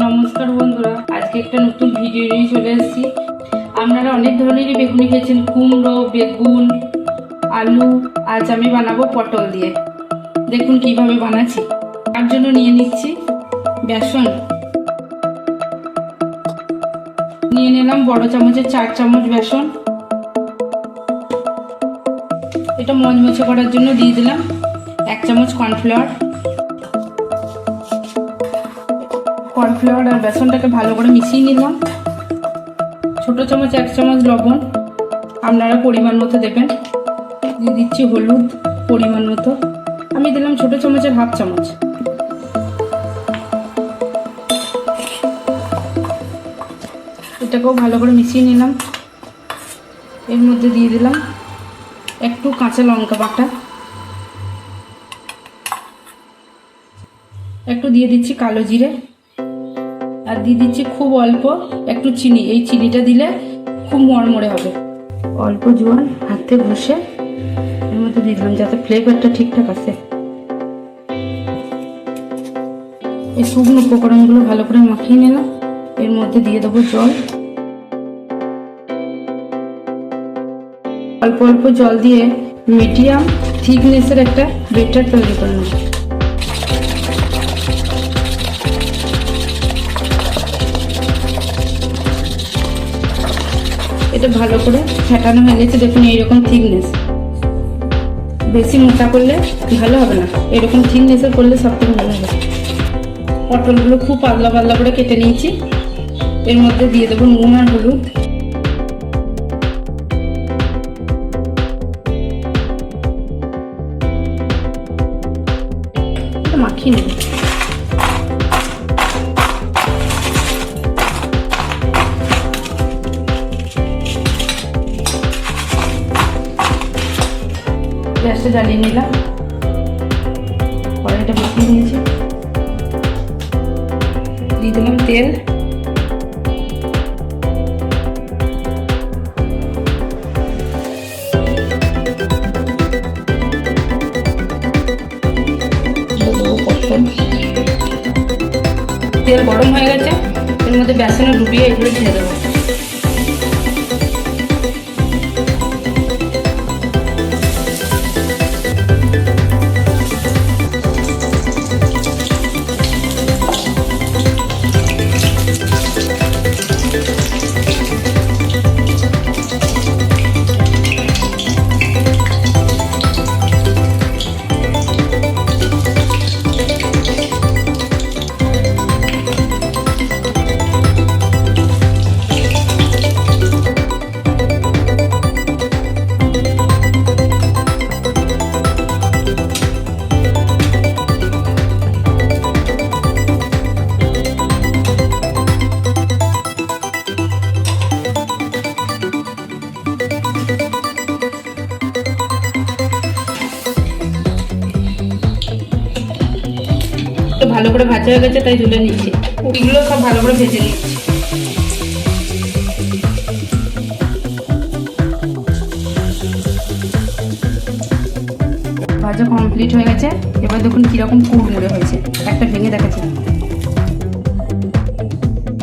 নমস্কার বন্ধুরা, আজকে একটা নতুন ভিডিও নিয়ে চলে এসেছি। আপনারা অনেক ধরনেরই বেগুনি খেয়েছেন, কুমড়ো, বেগুন, আলু। আজ আমি বানাবো পটল দিয়ে। দেখুন কিভাবে বানাচ্ছি। তার জন্য নিয়ে নিচ্ছি বেসন, নিয়ে নিলাম বড় চামচের 4 চামচ বেসন। এটা মচমচে করার জন্য দিয়ে দিলাম 1 চামচ কর্নফ্লাওয়ার। কর্নফ্লাওয়ার আর বেসনটাকে ভালো করে মিশিয়ে নিলাম। ছোট চামচ 1 চামচ লবণ, আপনারা পরিমাণ মতো দেবেন। দিয়ে দিচ্ছি হলুদ পরিমাণ মতো, আমি দিলাম ছোট চামচের 1/2 চামচ। এটাকেও ভালো করে মিশিয়ে নিলাম। এর মধ্যে দিয়ে দিলাম একটু কাঁচা লঙ্কা বাটা, একটু দিয়ে দিচ্ছি কালো জিরে, আর দিয়ে দিচ্ছি খুব অল্প একটু চিনি। এই চিনিটা দিলে খুব মরমরে হবে। অল্প জোয়ান হাতে ঘষে এর মধ্যে দিয়ে দিলাম যাতে ফ্লেভারটা ঠিকঠাক আসে। এই শুকনো উপকরণগুলো ভালো করে মাখিয়ে নিলাম। এর মধ্যে দিয়ে দেবো জল। অল্প অল্প জল দিয়ে মিডিয়াম থিকনেসের একটা ব্যাটার তৈরি করে নেব। এটা ভালো করে ফেটানো হয়ে গেছে। দেখুন এইরকম থিকনেস, বেশি মোটা করলে ভালো হবে না, এরকম থিকনেসের করলে সব থেকে ভালো হবে। পটলগুলো খুব পাতলা পাতলা করে কেটে নিয়েছি। এর মধ্যে দিয়ে দেবো নুন আর হলুদ। মাখিয়ে নেব। গ্যাসটা জ্বালিয়ে নিলাম, কড়াইটা বসিয়ে দিয়েছি। দিয়ে দিলাম তেল, তেল গরম হয়ে গেছে। এর মধ্যে বেসনে ডুবিয়ে এগুলো ঢেলে দেবো। ভালো করে ভাজা হয়ে গেছে, তাই তুলে নিচ্ছি। এগুলো সব ভালো করে ভেজে নিচ্ছি। ভাজা কমপ্লিট হয়ে গেছে। এবার দেখুন কিরকম কুড়মুড়ে হয়েছে। একটা ভেঙে দেখাচ্ছি।